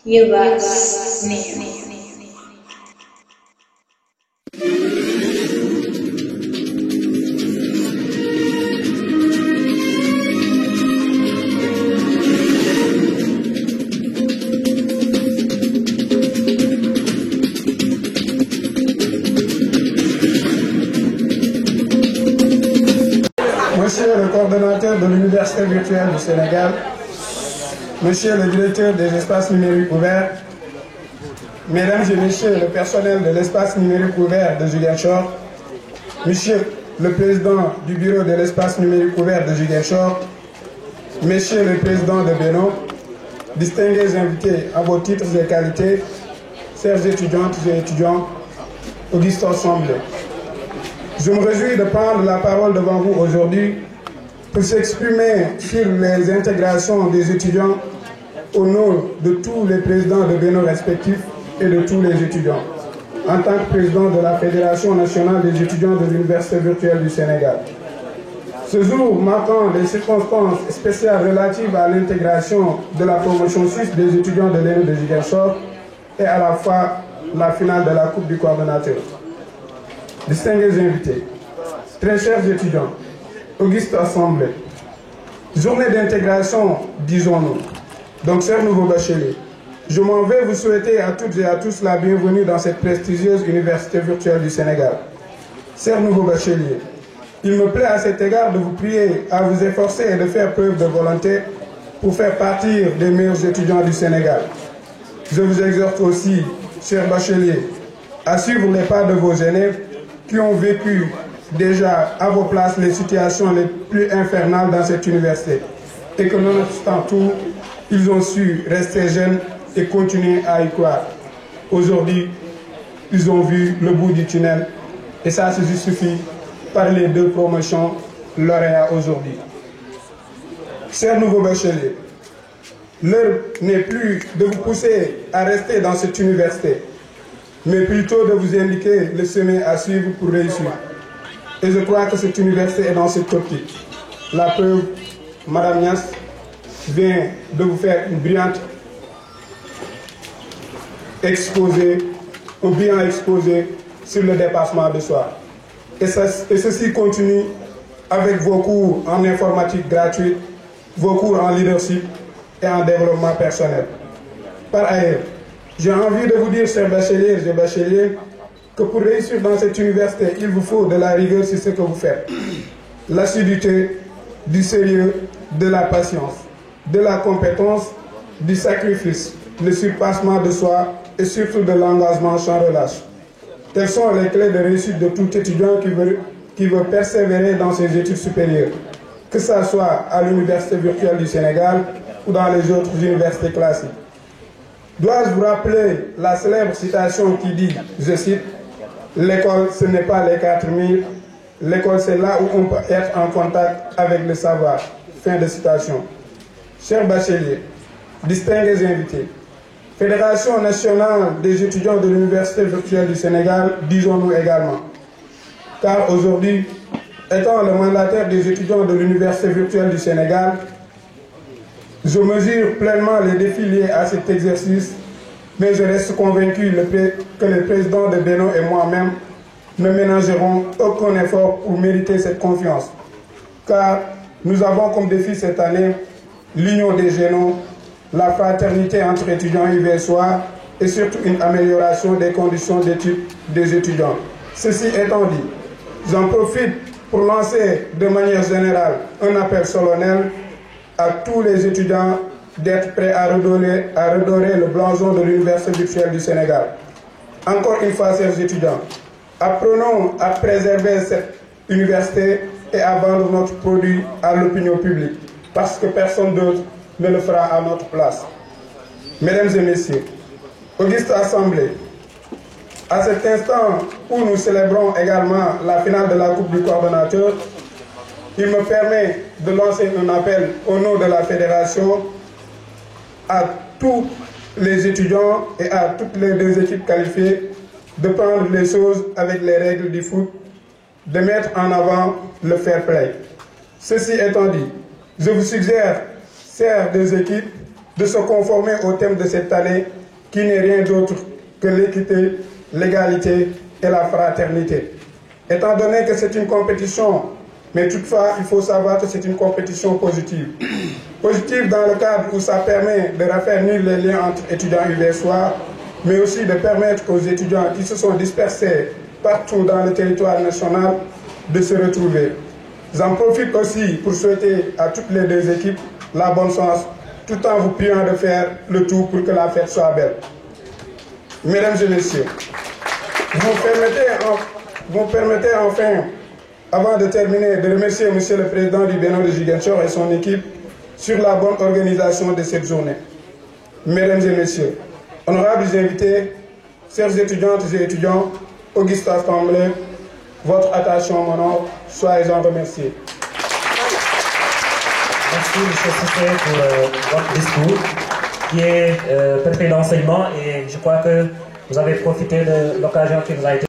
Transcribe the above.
Yevas name. Monsieur le coordonnateur de l'Université virtuelle du Sénégal, Monsieur le directeur des espaces numériques ouverts, Mesdames et Messieurs le personnel de l'espace numérique ouvert de Ziguinchor, Monsieur le président du bureau de l'espace numérique ouvert de Ziguinchor, Monsieur le président de Beno, distingués invités à vos titres et qualités, chers étudiantes et étudiants, augustes assemblés. Je me réjouis de prendre la parole devant vous aujourd'hui pour s'exprimer sur les intégrations des étudiants au nom de tous les présidents de Beno respectifs et de tous les étudiants, en tant que président de la Fédération nationale des étudiants de l'Université virtuelle du Sénégal. Ce jour marquant des circonstances spéciales relatives à l'intégration de la promotion suisse des étudiants de l'ENO de Ziguinchor et à la fois la finale de la Coupe du coordonnateur. Distingués invités, très chers étudiants, augustes assemblés, journée d'intégration, disons-nous. Donc, chers nouveaux bacheliers, je m'en vais vous souhaiter à toutes et à tous la bienvenue dans cette prestigieuse université virtuelle du Sénégal. Chers nouveaux bacheliers, il me plaît à cet égard de vous prier à vous efforcer et de faire preuve de volonté pour faire partir des meilleurs étudiants du Sénégal. Je vous exhorte aussi, chers bacheliers, à suivre les pas de vos aînés qui ont vécu déjà à vos places les situations les plus infernales dans cette université et que nonobstant tout, ils ont su rester jeunes et continuer à y croire. Aujourd'hui, ils ont vu le bout du tunnel et ça se justifie par les 2 promotions lauréats aujourd'hui. Chers nouveaux bacheliers, l'heure n'est plus de vous pousser à rester dans cette université, mais plutôt de vous indiquer le chemin à suivre pour réussir. Et je crois que cette université est dans cette optique. La preuve, Madame Nias vient de vous faire une brillante exposé, un brillant exposé sur le dépassement de soi. Et ceci continue avec vos cours en informatique gratuite, vos cours en leadership et en développement personnel. Par ailleurs, j'ai envie de vous dire, chers bacheliers et bacheliers, que pour réussir dans cette université, il vous faut de la rigueur sur ce que vous faites. L'assiduité, du sérieux, de la patience, de la compétence, du sacrifice, le surpassement de soi et surtout de l'engagement sans relâche. Telles sont les clés de réussite de tout étudiant qui veut persévérer dans ses études supérieures, que ce soit à l'Université virtuelle du Sénégal ou dans les autres universités classiques. Dois-je vous rappeler la célèbre citation qui dit, je cite, « L'école, ce n'est pas les 4 murs, l'école, c'est là où on peut être en contact avec le savoir. » Fin de citation. Chers bacheliers, distingués invités, Fédération nationale des étudiants de l'Université virtuelle du Sénégal, disons-nous également. Car aujourd'hui, étant le mandataire des étudiants de l'Université virtuelle du Sénégal, je mesure pleinement les défis liés à cet exercice, mais je reste convaincu que le président de Beno et moi-même ne ménagerons aucun effort pour mériter cette confiance. Car nous avons comme défi cette année l'union des génons, la fraternité entre étudiants UVSOA et surtout une amélioration des conditions d'études des étudiants. Ceci étant dit, j'en profite pour lancer de manière générale un appel solennel à tous les étudiants d'être prêts à redorer le blason de l'Université virtuelle du Sénégal. Encore une fois, chers étudiants, apprenons à préserver cette université et à vendre notre produit à l'opinion publique, parce que personne d'autre ne le fera à notre place. Mesdames et messieurs, auguste assemblée, à cet instant où nous célébrons également la finale de la Coupe du coordonnateur, il me permet de lancer un appel au nom de la Fédération à tous les étudiants et à toutes les 2 équipes qualifiées de prendre les choses avec les règles du foot, de mettre en avant le fair play. Ceci étant dit, je vous suggère, chères 2 équipes, de se conformer au thème de cette année qui n'est rien d'autre que l'équité, l'égalité et la fraternité. Étant donné que c'est une compétition, mais toutefois il faut savoir que c'est une compétition positive. Positive dans le cadre où ça permet de raffermir les liens entre étudiants UVSois, mais aussi de permettre aux étudiants qui se sont dispersés partout dans le territoire national de se retrouver. J'en profite aussi pour souhaiter à toutes les deux équipes la bonne chance, tout en vous priant de faire le tout pour que la fête soit belle. Mesdames et messieurs, vous permettez enfin, avant de terminer, de remercier Monsieur le Président du Bénin de Ziguinchor et son équipe sur la bonne organisation de cette journée. Mesdames et messieurs, honorables invités, chers étudiantes et étudiants, Augustin Assemblée, votre attention m'honore, soyez-en remerciés. Merci M. Cissé pour votre discours qui est perfait d'enseignement et je crois que vous avez profité de l'occasion qui vous a été